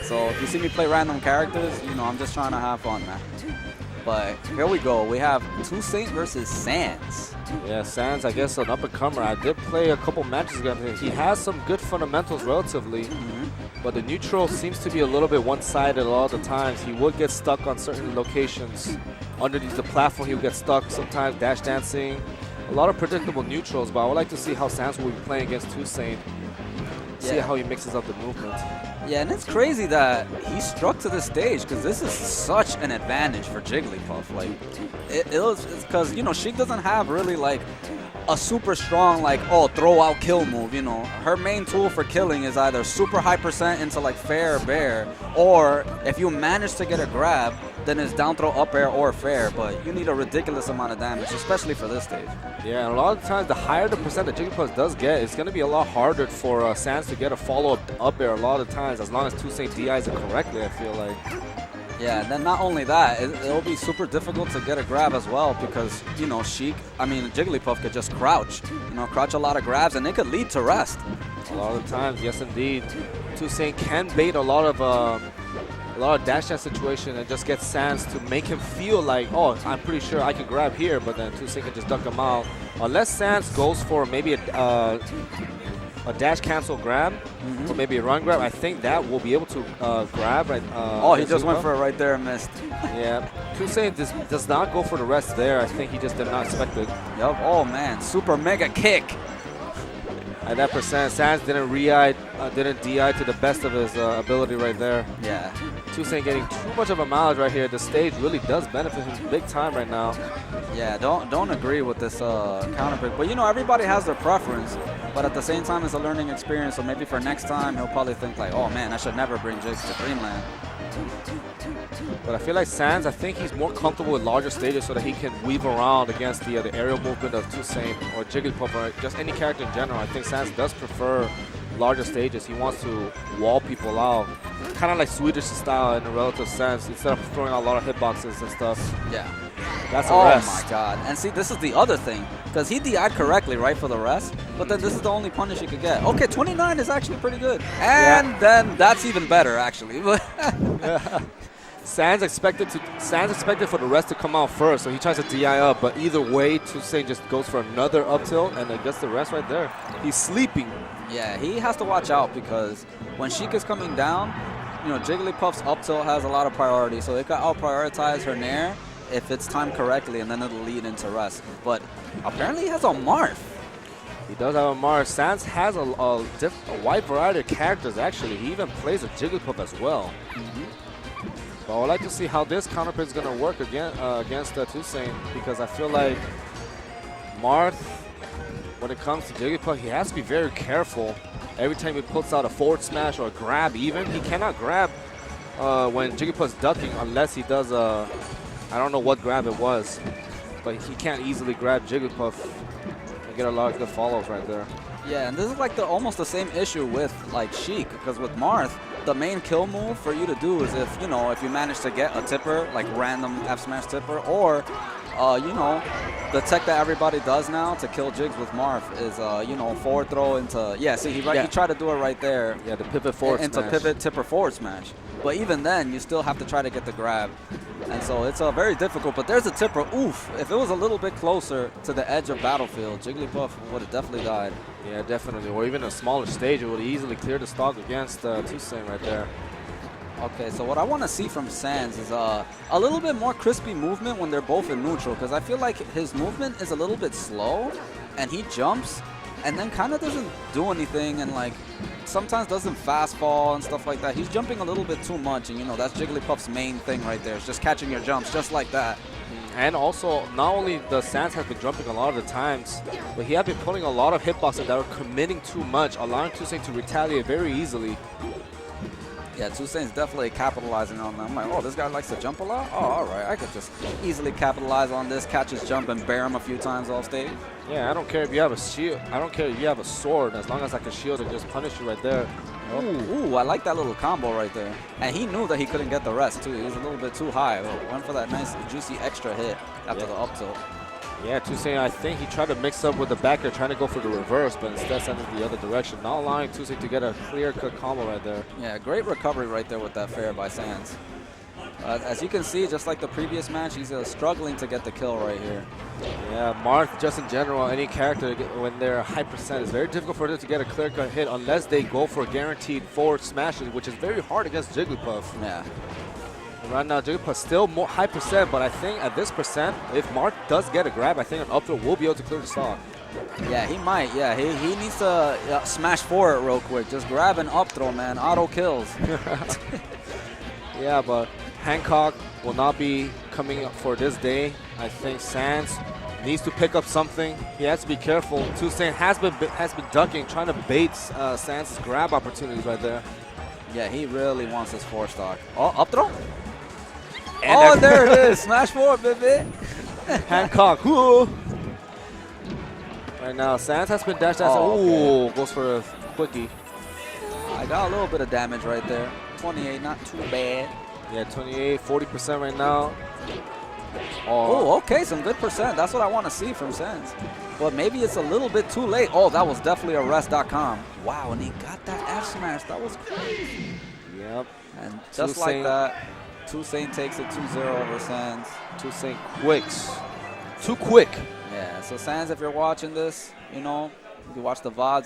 So if you see me play random characters, you know, I'm just trying to have fun, man. But here we go. We have 2Saint versus Sans. Yeah, Sans, I guess, an up-and-comer. I did play a couple matches against him. He has some good fundamentals relatively, but the neutral seems to be a little bit one-sided a lot of the times. He would get stuck on certain locations. Underneath the platform, he would get stuck, sometimes dash dancing. A lot of predictable neutrals, but I would like to see how Sans will be playing against 2Saint. See how he mixes up the movement. Yeah, and it's crazy that he struck to this stage because this is such an advantage for Jigglypuff. Like, it's because, you know, Sheik doesn't have really, like, a super strong, like, oh, throw out kill move, you know. Her main tool for killing is either super high percent into, like, fair or bear, or if you manage to get a grab, then it's down throw, up air, or fair, but you need a ridiculous amount of damage, especially for this stage. Yeah, and a lot of times, the higher the percent that Jigglypuff does get, it's going to be a lot harder for Sans to get a follow-up up air a lot of times, as long as 2Saint DIs it correctly, I feel like. Yeah, and then not only that, it'll be super difficult to get a grab as well because, you know, Jigglypuff could just crouch, you know, crouch a lot of grabs, and it could lead to rest. A lot of times, yes indeed. 2Saint can bait a lot of dash dash situation and just get Sans to make him feel like, oh, I'm pretty sure I can grab here, but then 2Saint can just duck him out. Unless Sans goes for maybe a dash cancel grab, or maybe a run grab, I think that will be able to grab. Oh, he just went for it right there and missed. Yeah, 2Saint does not go for the rest there. I think he just did not expect it. Yup. Oh, man, super mega kick. At that percent, Sans didn't DI to the best of his ability right there. Yeah. 2Saint getting too much of a mileage right here. The stage really does benefit him big time right now. Yeah, don't agree with this counter pick. But, you know, everybody has their preference. But at the same time, it's a learning experience. So maybe for next time, he'll probably think like, oh, man, I should never bring Jigs to Dreamland. But I feel like Sans, I think he's more comfortable with larger stages so that he can weave around against the aerial movement of 2Saint or Jigglypuff or just any character in general. I think Sans does prefer larger stages. He wants to wall people out, kind of like Swedish style in a relative sense, instead of throwing out a lot of hitboxes and stuff. Yeah. That's a rest. Oh my god. And see, this is the other thing, because he DI'd correctly, right, for the rest, but then this is the only punish he could get. Okay, 29 is actually pretty good. And then that's even better, actually. Sans expected for the rest to come out first, so he tries to DI up, but either way, 2Saint just goes for another up tilt and then gets the rest right there. He's sleeping. Yeah, he has to watch out because when Sheik is coming down, you know, Jigglypuff's up tilt has a lot of priority, so it can out-prioritize her Nair if it's timed correctly, and then it'll lead into rest. But apparently he has a Marth. He does have a Marth. Sans has a wide variety of characters, actually. He even plays a Jigglypuff as well. But I would like to see how this counter pick is going to work against 2Saint, because I feel like Marth, when it comes to Jigglypuff, he has to be very careful. Every time he puts out a forward smash or a grab even, he cannot grab when Jigglypuff's ducking unless he does I don't know what grab it was, but he can't easily grab Jigglypuff and get a lot of good follows right there. Yeah, and this is like almost the same issue with like Sheik, because with Marth, the main kill move for you to do is if you manage to get a tipper, like random F smash tipper, or you know, the tech that everybody does now to kill Jigs with Marth is you know, forward throw into he tried to do it right there. Yeah, the pivot forward into smash. Pivot tipper forward smash. But even then, you still have to try to get the grab. And so it's very difficult, but there's a tipper. Oof, if it was a little bit closer to the edge of Battlefield, Jigglypuff would have definitely died. Yeah, definitely. Or even a smaller stage, it would easily clear the stock against 2Saint right there. Okay, so what I want to see from Sans is a little bit more crispy movement when they're both in neutral, because I feel like his movement is a little bit slow, and he jumps, and then kind of doesn't do anything, and like sometimes doesn't fast fall and stuff like that. He's jumping a little bit too much, and you know, that's Jigglypuff's main thing right there. It's just catching your jumps just like that. And also, not only the Sans has been jumping a lot of the times, but he has been putting a lot of hitboxes that are committing too much, allowing 2Saint to retaliate very easily. Yeah, 2Saint's definitely capitalizing on that. I'm like, oh, this guy likes to jump a lot? Oh, all right. I could just easily capitalize on this, catch his jump, and bear him a few times off stage. Yeah, I don't care if you have a shield. I don't care if you have a sword, as long as I can shield and just punish you right there. Ooh, I like that little combo right there. And he knew that he couldn't get the rest, too. He was a little bit too high. But went for that nice, juicy extra hit after the up tilt. Yeah, 2Saint, I think he tried to mix up with the backer, trying to go for the reverse, but instead sent it the other direction, not allowing 2Saint to get a clear-cut combo right there. Yeah, great recovery right there with that fair by Sands. As you can see, just like the previous match, he's struggling to get the kill right here. Yeah, Marth, just in general, any character, when they're high percent, it's very difficult for them to get a clear-cut hit unless they go for guaranteed forward smashes, which is very hard against Jigglypuff. Yeah. Right now, Jigglypuff still more high percent, but I think at this percent, if Marth does get a grab, I think an up throw will be able to clear the stock. Yeah, he might. Yeah, he needs to smash forward real quick. Just grab an up throw, man. Auto kills. Yeah, but Hancock will not be coming up for this day. I think Sands needs to pick up something. He has to be careful. 2Saint has been ducking, trying to bait Sands' grab opportunities right there. Yeah, he really wants his 4-stock. Oh, up throw? And oh, there it is. Smash forward, baby. Hancock. Whoa. Right now, Sands has been dashed out. Oh, okay. Goes for a quickie. I got a little bit of damage right there. 28, not too bad. Yeah, 28, 40% right now. Oh, okay, some good percent. That's what I want to see from Sands. But maybe it's a little bit too late. Oh, that was definitely a rest.com. Wow, and he got that F smash. That was crazy. Yep. And just like that, 2Saint takes it 2-0 over Sands. 2Saint quicks. Too quick. Yeah, so Sands, if you're watching this, you know, you watch the VODs.